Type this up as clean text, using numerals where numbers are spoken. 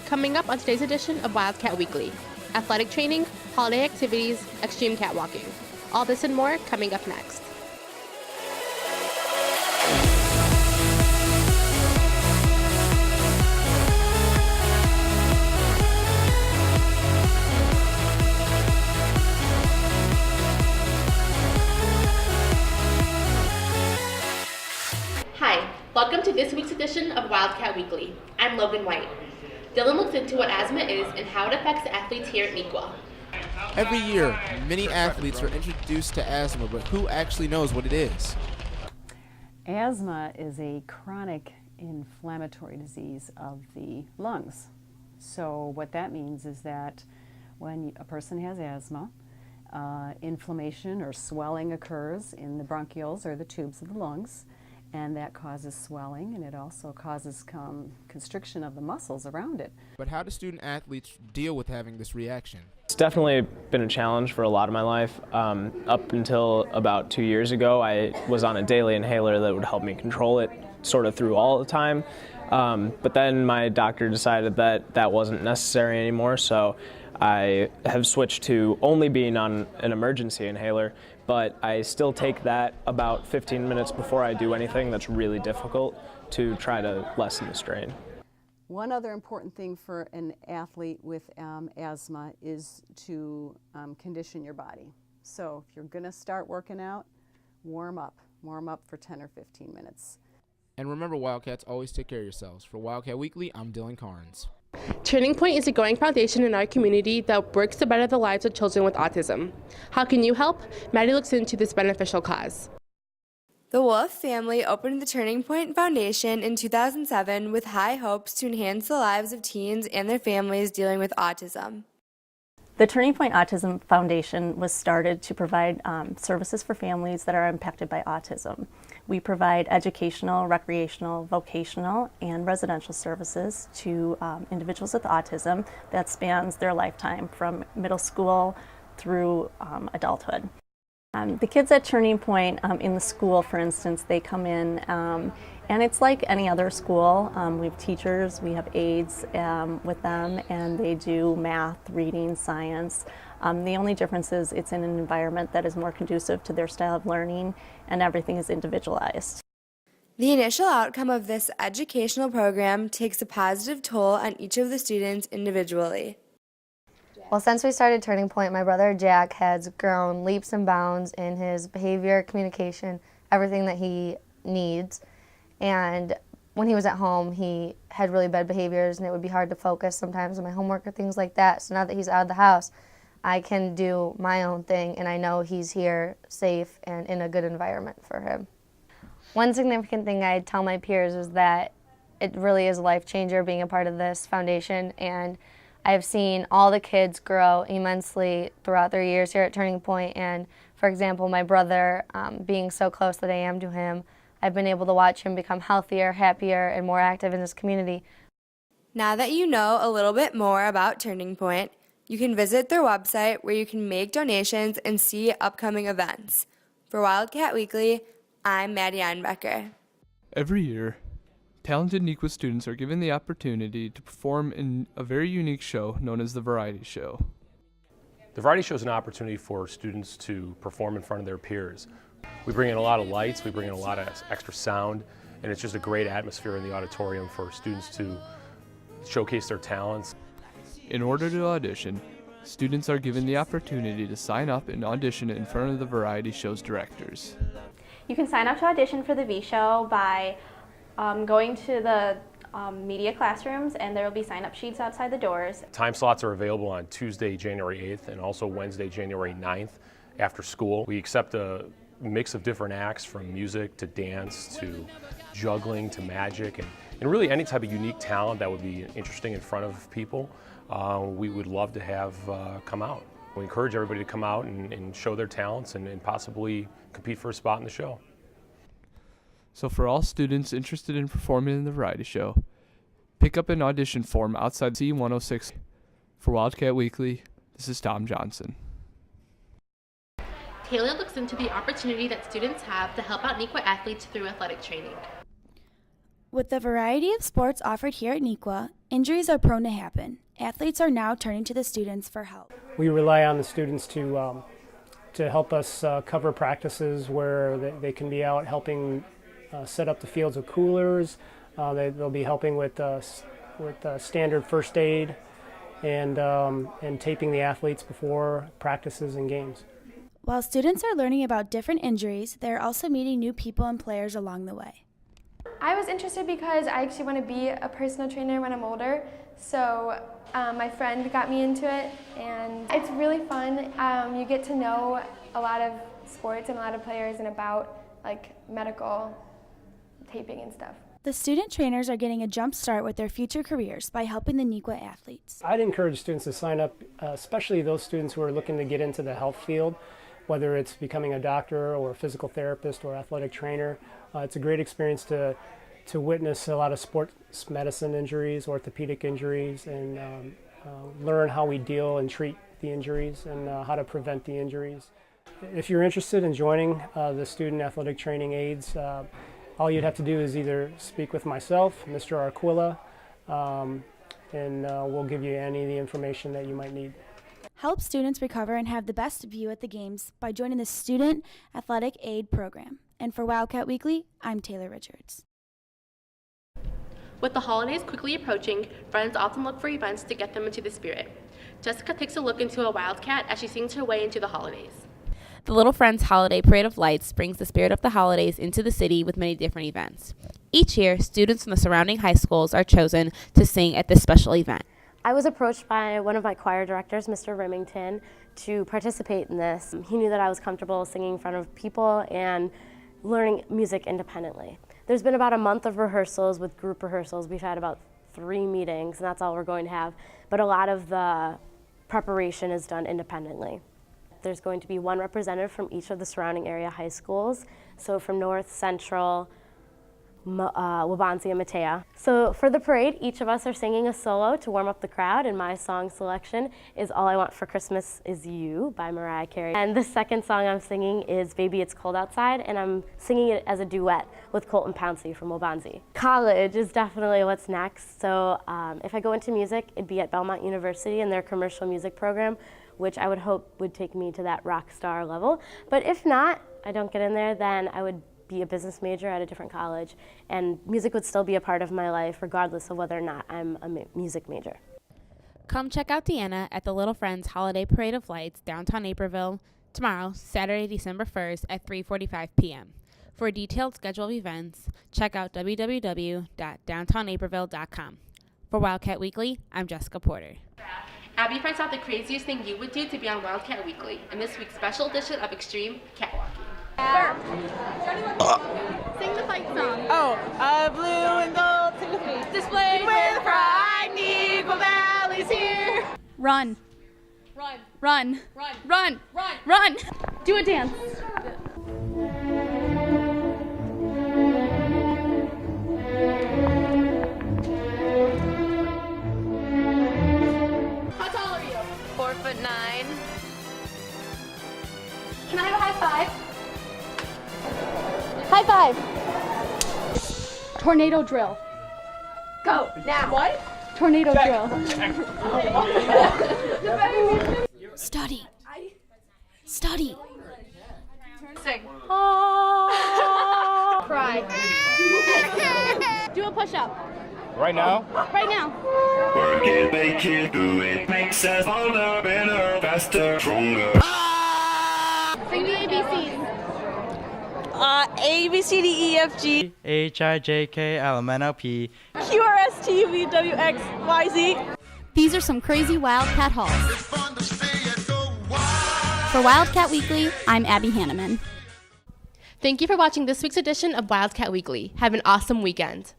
Coming up on today's edition of Wildcat Weekly: athletic training, holiday activities, extreme catwalking. All this and more coming up next. Hi, welcome to this week's edition of Wildcat Weekly. I'm Logan White. Dylan looks into what asthma is and how it affects athletes here at Neuqua. Every year, many athletes are introduced to asthma, but who actually knows what it is? Asthma is a chronic inflammatory disease of the lungs. So what that means is that when a person has asthma, inflammation or swelling occurs in the bronchioles or the tubes of the lungs, and that causes swelling, and it also causes constriction of the muscles around it. But how do student athletes deal with having this reaction? It's definitely been a challenge for a lot of my life. Up until about 2 years ago, I was on a daily inhaler that would help me control it sort of through all the time. But then my doctor decided that that wasn't necessary anymore, so I have switched to only being on an emergency inhaler, but I still take that about 15 minutes before I do anything that's really difficult to try to lessen the strain. One other important thing for an athlete with asthma is to condition your body. So if you're going to start working out, warm up for 10 or 15 minutes. And remember, Wildcats, always take care of yourselves. For Wildcat Weekly, I'm Dylan Carnes. Turning Point is a growing foundation in our community that works to better the lives of children with autism. How can you help? Maddie looks into this beneficial cause. The Wolf family opened the Turning Point Foundation in 2007 with high hopes to enhance the lives of teens and their families dealing with autism. The Turning Point Autism Foundation was started to provide services for families that are impacted by autism. We provide educational, recreational, vocational, and residential services to individuals with autism that spans their lifetime from middle school through adulthood. The kids at Turning Point in the school, for instance, they come in and it's like any other school. We have teachers, we have aides with them, and they do math, reading, science. The only difference is it's in an environment that is more conducive to their style of learning, and everything is individualized. The initial outcome of this educational program takes a positive toll on each of the students individually. Well, since we started Turning Point, my brother Jack has grown leaps and bounds in his behavior, communication, everything that he needs. And when he was at home, he had really bad behaviors, and it would be hard to focus sometimes on my homework or things like that. So now that he's out of the house, I can do my own thing, and I know he's here safe and in a good environment for him. One significant thing I tell my peers is that it really is a life changer being a part of this foundation, and I've seen all the kids grow immensely throughout their years here at Turning Point. And for example, my brother, being so close that I am to him, I've been able to watch him become healthier, happier, and more active in his community. Now that you know a little bit more about Turning Point, you can visit their website where you can make donations and see upcoming events. For Wildcat Weekly, I'm Maddie Einbecker. Every year, talented Neuqua students are given the opportunity to perform in a very unique show known as the Variety Show. The Variety Show is an opportunity for students to perform in front of their peers. We bring in a lot of lights, we bring in a lot of extra sound, and it's just a great atmosphere in the auditorium for students to showcase their talents. In order to audition, students are given the opportunity to sign up and audition in front of the Variety Show's directors. You can sign up to audition for the V Show by going to the media classrooms, and there will be sign-up sheets outside the doors. Time slots are available on Tuesday, January 8th, and also Wednesday, January 9th after school. We accept a mix of different acts, from music to dance to juggling to magic, and really any type of unique talent that would be interesting in front of people. We would love to have come out. We encourage everybody to come out and show their talents and possibly compete for a spot in the show. So for all students interested in performing in the Variety Show, pick up an audition form outside C106. For Wildcat Weekly, this is Tom Johnson. Taylor looks into the opportunity that students have to help out Neuqua athletes through athletic training. With the variety of sports offered here at Neuqua, Injuries are prone to happen. Athletes are now turning to the students for help. We rely on the students to help us cover practices where they can be out helping set up the fields with coolers. They'll be helping with standard first aid and taping the athletes before practices and games. While students are learning about different injuries, they're also meeting new people and players along the way. I was interested because I actually want to be a personal trainer when I'm older, so my friend got me into it, and it's really fun. You get to know a lot of sports and a lot of players and about like medical taping and stuff. The student trainers are getting a jump start with their future careers by helping the Neuqua athletes. I'd encourage students to sign up, especially those students who are looking to get into the health field, whether it's becoming a doctor or a physical therapist or athletic trainer. It's a great experience to witness a lot of sports medicine injuries, orthopedic injuries, and learn how we deal and treat the injuries and how to prevent the injuries. If you're interested in joining the student athletic training aides, all you'd have to do is either speak with myself, Mr. Arquilla, and we'll give you any of the information that you might need. Help students recover and have the best view at the games by joining the Student Athletic Aid Program. And for Wildcat Weekly, I'm Taylor Richards. With the holidays quickly approaching, friends often look for events to get them into the spirit. Jessica takes a look into a Wildcat as she sings her way into the holidays. The Little Friends Holiday Parade of Lights brings the spirit of the holidays into the city with many different events. Each year, students from the surrounding high schools are chosen to sing at this special event. I was approached by one of my choir directors, Mr. Remington, to participate in this. He knew that I was comfortable singing in front of people and learning music independently. There's been about a month of rehearsals with group rehearsals. We've had about 3 meetings, and that's all we're going to have. But a lot of the preparation is done independently. There's going to be one representative from each of the surrounding area high schools. So from North, Central, Wabansie, and Matea. So for the parade, each of us are singing a solo to warm up the crowd, and my song selection is All I Want for Christmas Is You by Mariah Carey. And the second song I'm singing is Baby It's Cold Outside, and I'm singing it as a duet with Colton Pouncey from Wabansie. College is definitely what's next, so if I go into music, it'd be at Belmont University in their commercial music program, which I would hope would take me to that rock star level. But if not, I don't get in there, then I would be a business major at a different college, and music would still be a part of my life regardless of whether or not I'm a music major. Come check out Deanna at the Little Friends Holiday Parade of Lights downtown Naperville tomorrow, Saturday, December 1st at 3:45 p.m. For a detailed schedule of events, check out www.downtownnaperville.com. For Wildcat Weekly, I'm Jessica Porter. Abby finds out the craziest thing you would do to be on Wildcat Weekly in this week's special edition of Extreme Catwalking. Sing the fight song. Oh, blue and gold, sing with me. Displayed with pride, Negro Valley's here. Run. Run. Run. Run. Run. Run. Run. Do a dance. How tall are you? 4'9". Can I have a high five? High five. Tornado drill. Go, now. What? Tornado drill. Study. Study. Sing. Oh. Cry. Do a push-up. Right now? Right now. Work it, make it, do it. Makes us older, better, faster, stronger. Sing the ABCs. A, B, C, D, E, F, G, H, I, J, K, L, M, N, O, P, Q, R, S, T, U, V, W, X, Y, Z. These are some crazy Wildcat hauls. For Wildcat Weekly, I'm Abby Hanneman. Thank you for watching this week's edition of Wildcat Weekly. Have an awesome weekend.